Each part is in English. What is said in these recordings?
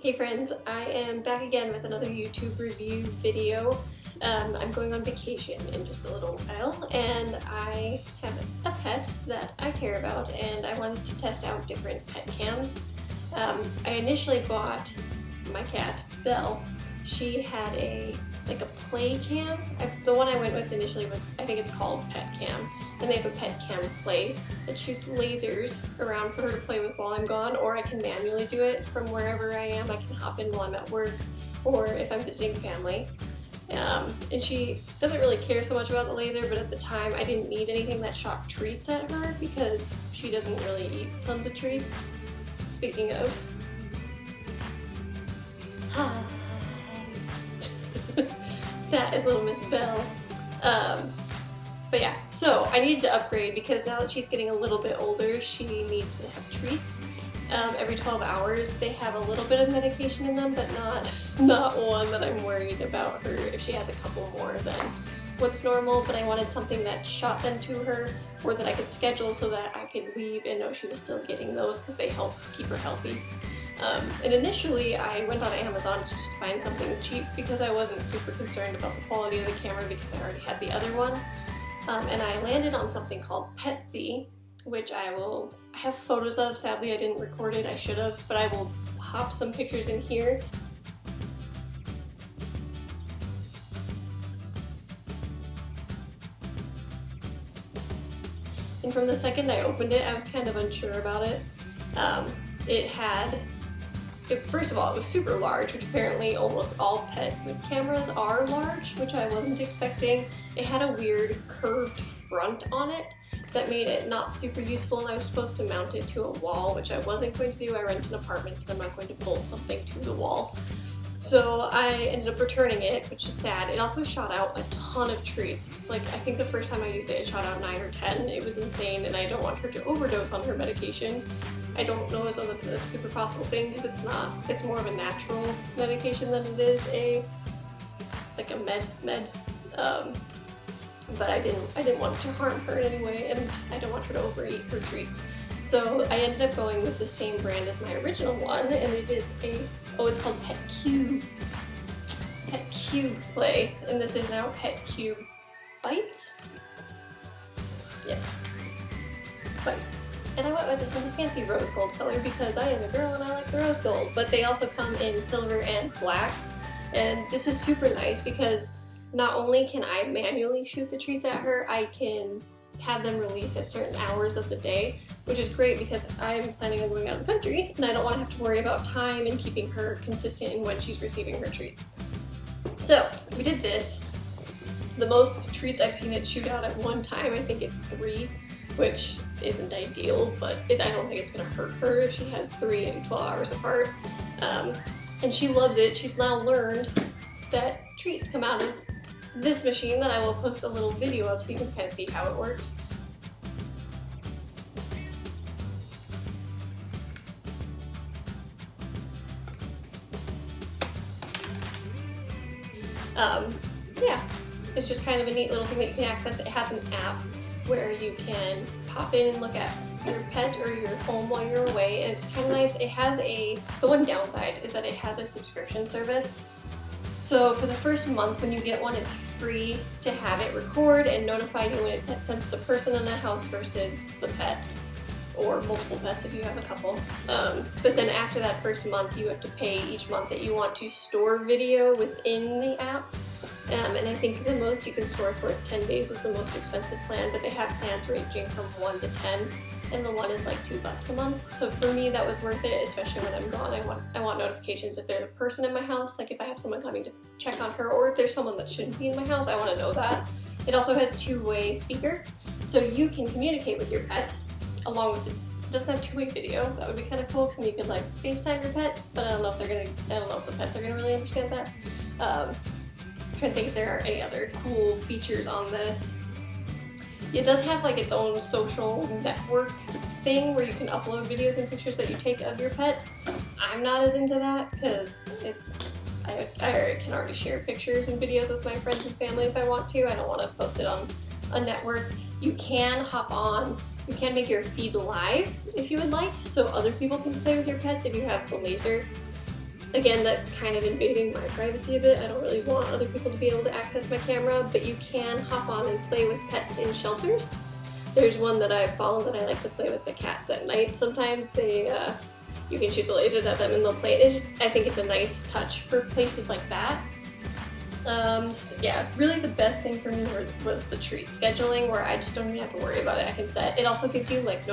Hey friends, I am back again with another YouTube review video. I'm going on vacation in just a little while, and I have a pet that I care about, and I wanted to test out different pet cams. I initially bought my cat, Belle. She had a play cam. The one I went with initially was, I think it's called Pet Cam, and they have a Pet Cam Play that shoots lasers around for her to play with while I'm gone, or I can manually do it from wherever I am. I can hop in while I'm at work, or if I'm visiting family. And she doesn't really care so much about the laser, but at the time I didn't need anything that shot treats at her because she doesn't really eat tons of treats. Speaking of, that is little Miss Belle. But yeah, so I needed to upgrade because now that she's getting a little bit older, she needs to have treats. Every 12 hours they have a little bit of medication in them, but not one that I'm worried about her if she has a couple more than what's normal. But I wanted something that shot them to her, or that I could schedule so that I could leave and know she was still getting those because they help keep her healthy. And initially I went on Amazon just to find something cheap because I wasn't super concerned about the quality of the camera because I already had the other one. And I landed on something called Petzi, which I have photos of. Sadly I didn't record it, I should have, but I will pop some pictures in here. And from the second I opened it, I was kind of unsure about it. First of all, it was super large, which apparently almost all pet cameras are large, which I wasn't expecting. It had a weird curved front on it that made it not super useful, and I was supposed to mount it to a wall, which I wasn't going to do. I rent an apartment and I'm not going to bolt something to the wall. So I ended up returning it, which is sad. It also shot out a ton of treats. Like, I think the first time I used it shot out 9 or 10. It was insane, and I don't want her to overdose on her medication. I don't know as though that's a super possible thing, because it's not. It's more of a natural medication than it is a med. But I didn't want to harm her in any way, and I don't want her to overeat her treats. So I ended up going with the same brand as my original one, and it is it's called Pet Cube Play, and this is now Pet Cube Bites. Yes, Bites. And I went with this fancy rose gold color because I am a girl and I like the rose gold, but they also come in silver and black. And this is super nice because not only can I manually shoot the treats at her, I can have them released at certain hours of the day, which is great because I'm planning on going out of the country and I don't want to have to worry about time and keeping her consistent in when she's receiving her treats. So we did this. The most treats I've seen it shoot out at one time I think is 3, which isn't ideal, but I don't think it's going to hurt her if she has 3 and 12 hours apart. And she loves it. She's now learned that treats come out of this machine that I will post a little video of so you can kind of see how it works. Yeah, it's just kind of a neat little thing that you can access. It has an app where you can pop in and look at your pet or your home while you're away, and it's kind of nice. It has the one downside is that it has a subscription service. So for the first month when you get one, it's free to have it record and notify you when it sends the person in the house versus the pet, or multiple pets if you have a couple. But then after that first month, you have to pay each month that you want to store video within the app. And I think the most you can store it for is 10 days is the most expensive plan, but they have plans ranging from 1 to 10, and the one is like $2 a month. So for me, that was worth it, especially when I'm gone. I want notifications if there's a person in my house, like if I have someone coming to check on her, or if there's someone that shouldn't be in my house, I want to know that. It also has two-way speaker, so you can communicate with your pet along with it. Doesn't have two-way video. That would be kind of cool, because then you could like FaceTime your pets, but I don't know if the pets are gonna really understand that. I'm trying to think if there are any other cool features on this. It does have like its own social network thing where you can upload videos and pictures that you take of your pet. I'm not as into that because I can already share pictures and videos with my friends and family if I want to. I don't want to post it on a network. You can hop on, you can make your feed live if you would like, so other people can play with your pets if you have the laser. Again, that's kind of invading my privacy a bit. I don't really want other people to be able to access my camera, but you can hop on and play with pets in shelters. There's one that I follow that I like to play with the cats at night. Sometimes you can shoot the lasers at them and they'll play it. I think it's a nice touch for places like that. Yeah, really the best thing for me was the treat scheduling, where I just don't even have to worry about it. I can set. It also gives you like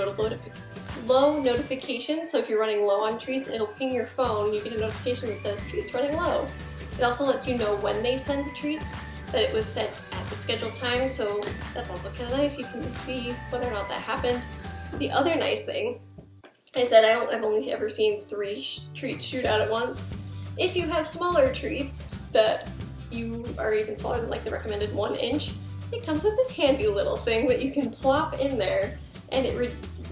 low notifications, so if you're running low on treats, it'll ping your phone. You get a notification that says treats running low. It also lets you know when they send the treats, that it was sent at the scheduled time, so that's also kind of nice. You can see whether or not that happened. The other nice thing is that I've only ever seen 3 treats shoot out at once. If you have smaller treats that you are even smaller than like the recommended 1 inch, it comes with this handy little thing that you can plop in there, and it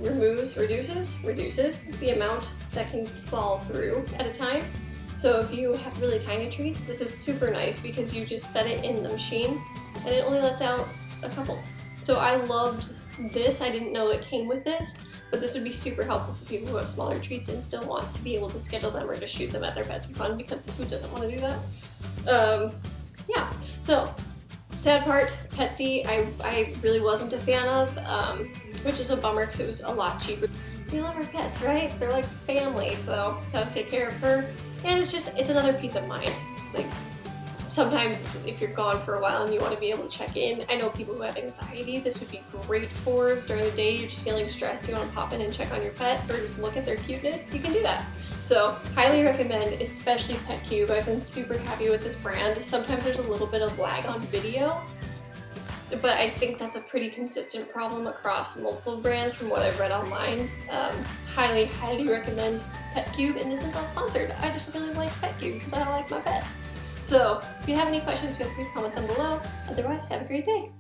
reduces the amount that can fall through at a time. So if you have really tiny treats, this is super nice because you just set it in the machine and it only lets out a couple. So I loved this. I didn't know it came with this, but this would be super helpful for people who have smaller treats and still want to be able to schedule them or just shoot them at their pets for fun, because who doesn't want to do that? Yeah, so sad part, Petzi, I really wasn't a fan of, which is a bummer because it was a lot cheaper. We love our pets, right? They're like family, so gotta take care of her. And it's another peace of mind. Like, sometimes if you're gone for a while and you want to be able to check in, I know people who have anxiety, this would be great for. During the day, you're just feeling stressed, you want to pop in and check on your pet or just look at their cuteness, you can do that. So, highly recommend, especially PetCube. I've been super happy with this brand. Sometimes there's a little bit of lag on video, but I think that's a pretty consistent problem across multiple brands from what I've read online. Highly recommend PetCube, and this is not sponsored. I just really like PetCube because I like my pet. So if you have any questions, feel free to comment them below. Otherwise, have a great day.